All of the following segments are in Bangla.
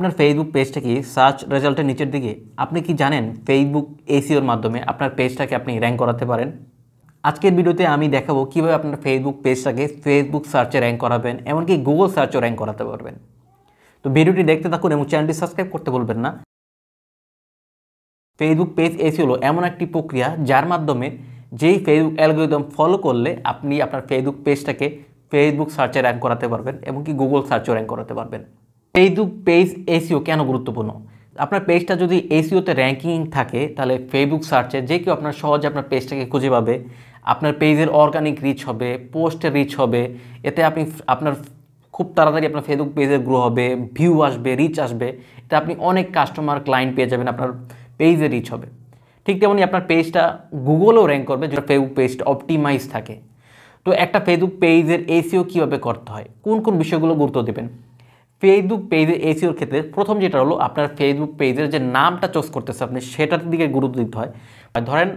আপনার ফেসবুক পেজটা কি সার্চ রেজাল্টের নিচের দিকে? আপনি কি জানেন ফেসবুক এসইওর মাধ্যমে আপনার পেজটাকে আপনি র্যাঙ্ক করাতে পারেন? আজকের ভিডিওতে আমি দেখাবো কীভাবে আপনার ফেসবুক পেজটাকে ফেসবুক সার্চে র্যাঙ্ক করাবেন, এমনকি গুগল সার্চেও র্যাঙ্ক করাতে পারবেন। তো ভিডিওটি দেখতে থাকুন এবং চ্যানেলটি সাবস্ক্রাইব করতে ভুলবেন না। ফেসবুক পেজ এসইও হলো এমন একটি প্রক্রিয়া যার মাধ্যমে যেই ফেসবুক অ্যালগরিদম ফলো করলে আপনি আপনার ফেসবুক পেজটাকে ফেসবুক সার্চে র্যাঙ্ক করাতে পারবেন, এমনকি গুগল সার্চেও র্যাঙ্ক করাতে পারবেন। ফেসবুক পেজ এসইও কেন গুরুত্বপূর্ণ? আপনার পেজটা যদি এসইওতে র্যাঙ্কিং থাকে তাহলে ফেসবুক সার্চে যে কেউ আপনার সহজে আপনার পেজটাকে খুঁজে পাবে। আপনার পেজের অর্গানিক রিচ হবে, পোস্টের রিচ হবে, এতে আপনি আপনার খুব তাড়াতাড়ি আপনার ফেসবুক পেজের গ্রো হবে, ভিউ আসবে, রিচ আসবে, এতে আপনি অনেক কাস্টমার ক্লায়েন্ট পেয়ে যাবেন, আপনার পেজে রিচ হবে। ঠিক তেমনি আপনার পেজটা গুগলেও র্যাঙ্ক করবে যেটা ফেসবুক পেজটা অপটিমাইজ থাকে। তো একটা ফেসবুক পেজের এসইও কীভাবে করতে হয়, কোন কোন বিষয়গুলো গুরুত্ব দেবেন? ফেসবুক পেজের এসইওর ক্ষেত্রে প্রথম যেটা হলো আপনার ফেসবুক পেজের যে নামটা চুজ করতেছে আপনি সেটার দিকে গুরুত্ব দিতে হয়। ধরেন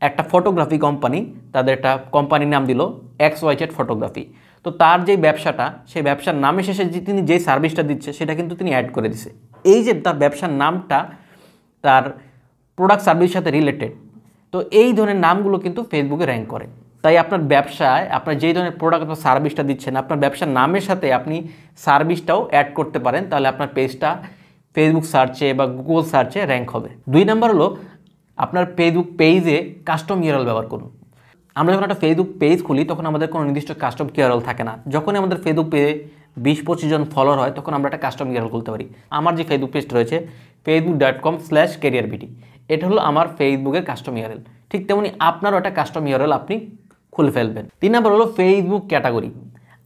একটা ফটোগ্রাফি কোম্পানি, তাদের একটা কোম্পানির নাম দিল XYZ ফটোগ্রাফি। তো তার যে ব্যবসাটা, সেই ব্যবসার নামের শেষে তিনি যে সার্ভিসটা দিচ্ছে সেটা কিন্তু তিনি অ্যাড করে দিছে। এই যে তার ব্যবসার নামটা তার প্রোডাক্ট সার্ভিসের সাথে রিলেটেড, তো এই ধরনের নামগুলো কিন্তু ফেসবুকে র্যাঙ্ক করে। তাই আপনার ব্যবসায় আপনার যেই ধরনের প্রোডাক্ট বা সার্ভিসটা দিচ্ছেন আপনার ব্যবসার নামের সাথে আপনি সার্ভিসটাও অ্যাড করতে পারেন, তাহলে আপনার পেজটা ফেসবুক সার্চে বা গুগল সার্চে র্যাঙ্ক হবে। 2 নম্বর হলো আপনার ফেসবুক পেজে কাস্টম ইউআরএল ব্যবহার করুন। আমরা যখন একটা ফেসবুক পেজ খুলি তখন আমাদের কোনো নির্দিষ্ট কাস্টম ইউআরএল থাকে না। যখনই আমাদের ফেসবুক পেজে 20-25 জন ফলোয়ার হয় তখন আমরা একটা কাস্টম ইউআরএল খুলতে পারি। আমার যে ফেসবুক পেজটা রয়েছে facebook.com/careerbt, এটা হলো আমার ফেসবুকের কাস্টম ইউআরএল। ঠিক তেমনি আপনারও একটা কাস্টম ইউআরএল আপনি খুলে ফেলবেন। 3 নম্বর হলো ফেসবুক ক্যাটাগরি।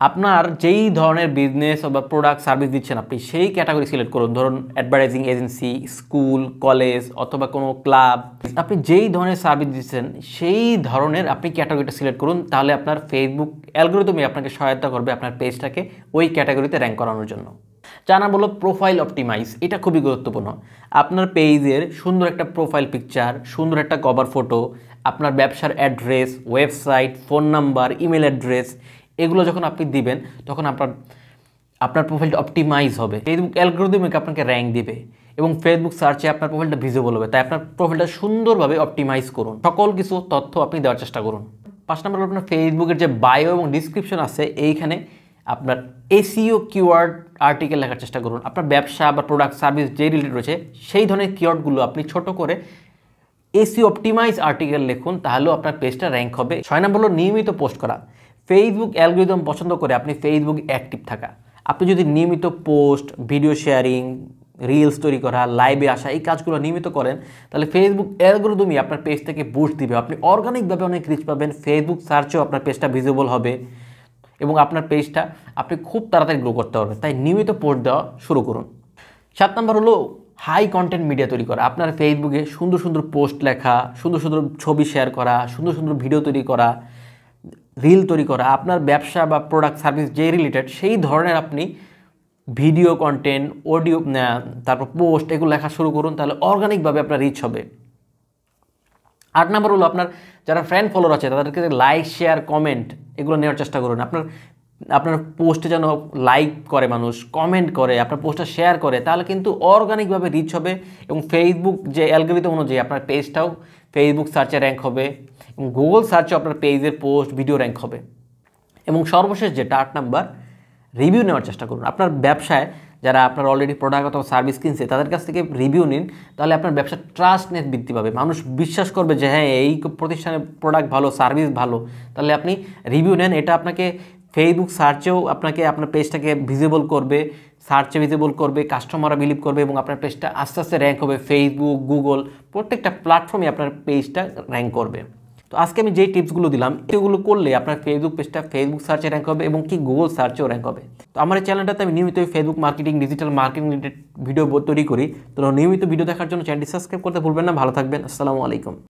আপনার যেই ধরনের বিজনেস বা প্রোডাক্ট সার্ভিস দিচ্ছেন আপনি সেই ক্যাটাগরি সিলেক্ট করুন। ধরুন অ্যাডভার্টাইজিং এজেন্সি, স্কুল, কলেজ অথবা কোনো ক্লাব, আপনি যেই ধরনের সার্ভিস দিচ্ছেন সেই ধরনের আপনি ক্যাটাগরিটা সিলেক্ট করুন, তাহলে আপনার ফেসবুক অ্যালগরিদমই আপনাকে সহায়তা করবে আপনার পেজটাকে ওই ক্যাটাগরিতে র্যাঙ্ক করানোর জন্য। 4 নম্বর হলো প্রোফাইল অপটিমাইজ। এটা খুবই গুরুত্বপূর্ণ। আপনার পেজের সুন্দর একটা প্রোফাইল পিকচার, সুন্দর একটা কভার ফটো, আপনার ব্যবসার address, website, phone number, email address, এগুলো যখন আপনি দিবেন তখন আপনার প্রোফাইলটা অপটিমাইজ হবে। ফেসবুক অ্যালগরিদম আপনাকে র্যাঙ্ক দিবে এবং ফেসবুক সার্চে আপনার প্রোফাইলটা ভিজিবল হবে। তাই আপনার প্রোফাইলটা সুন্দরভাবে অপটিমাইজ করুন, সকল কিছু তথ্য আপনি দেওয়ার চেষ্টা করুন। 5 নম্বর আপনার ফেসবুকের যে বায়ো এবং ডিসক্রিপশন আছে এইখানে আপনার এসইও কিওয়ার্ড আর্টিকেল লেখার চেষ্টা করুন। আপনার ব্যবসা বা প্রোডাক্ট সার্ভিস যে রিলেটেড রয়েছে সেই ধরনের কিওয়ার্ডগুলো আপনি ছোট করে এসইও অপটিমাইজ আর্টিকেল লিখুন, তাহলেও আপনার পেজটা র্যাঙ্ক হবে। 6 নম্বর হলো নিয়মিত পোস্ট করা। ফেসবুক অ্যালগরিদম পছন্দ করে আপনি ফেসবুকে অ্যাক্টিভ থাকা। আপনি যদি নিয়মিত পোস্ট, ভিডিও শেয়ারিং, রিলস তৈরি করা, লাইভে আসা, এই কাজগুলো নিয়মিত করেন তাহলে ফেসবুক অ্যালগরিদমই আপনার পেজ থেকে বুস্ট দিবে। আপনি অর্গানিকভাবে অনেক রিচ পাবেন, ফেসবুক সার্চেও আপনার পেজটা ভিজিবল হবে এবং আপনার পেজটা আপনি খুব তাড়াতাড়ি গ্রো করতে পারবেন। তাই নিয়মিত পোস্ট দেওয়া শুরু করুন। 7 নম্বর হলো হাই কন্টেন্ট মিডিয়া তৈরি করা। আপনার ফেসবুকে সুন্দর সুন্দর পোস্ট লেখা, সুন্দর সুন্দর ছবি শেয়ার করা, সুন্দর সুন্দর ভিডিও তৈরি করা, রিল তৈরি করা। আপনার ব্যবসা বা প্রোডাক্ট সার্ভিস যে রিলেটেড সেই ধরনের আপনি ভিডিও কন্টেন্ট, অডিও, তারপর পোস্ট এগুলো লেখা শুরু করুন, তাহলে অর্গানিকভাবে আপনার রিচ হবে। 8 নম্বর হলো আপনার যারা ফ্রেন্ড ফলোয়ার আছে তাদেরকে লাইক, শেয়ার, কমেন্ট এগুলো নেওয়ার চেষ্টা করুন। আপনার পোস্টে যেন লাইক করে মানুষ, কমেন্ট করে, আপনার পোস্টটা শেয়ার করে, তাহলে কিন্তু অর্গানিকভাবে রিচ হবে এবং ফেসবুক যে অ্যালগরিদম অনুযায়ী আপনার পেজটাও ফেসবুক সার্চে র্যাঙ্ক হবে এবং গুগল সার্চে আপনার পেজের পোস্ট, ভিডিও র্যাঙ্ক হবে। এবং সর্বশেষ যেটা 8 নাম্বার, রিভিউ নেওয়ার চেষ্টা করুন। আপনার ব্যবসায় যারা আপনার অলরেডি প্রোডাক্ট অথবা সার্ভিস কিনছে তাদের কাছ থেকে রিভিউ নিন, তাহলে আপনার ব্যবসার ট্রাস্টনেস বৃদ্ধি পাবে। মানুষ বিশ্বাস করবে যে হ্যাঁ এই প্রতিষ্ঠানের প্রোডাক্ট ভালো, সার্ভিস ভালো, তাহলে আপনি রিভিউ নেন। এটা আপনাকে ফেসবুক সার্চেও আপনার পেজটাকে ভিজিবল করবে, সার্চে ভিজিবল করবে, কাস্টমাররা বিলিভ করবে এবং আপনার পেজটা আস্তে আস্তে র্যাঙ্ক হবে। ফেসবুক, গুগল প্রত্যেকটা প্ল্যাটফর্মে আপনার পেজটা র্যাঙ্ক করবে। তো আজকে আমি যেই টিপসগুলো দিলাম এগুলো করলে আপনার ফেসবুক পেজটা ফেসবুক সার্চে র্যাঙ্ক হবে এবং কি গুগল সার্চেও র্যাঙ্ক হবে। তো আমার এই চ্যানেলটাতে আমি নিয়মিত Facebook marketing, digital marketing related video তৈরি করি। তো নিয়মিত ভিডিও দেখার জন্য চ্যানেলটি সাবস্ক্রাইব করতে ভুলবেন না। ভালো থাকবেন। আসসালামু আলাইকুম।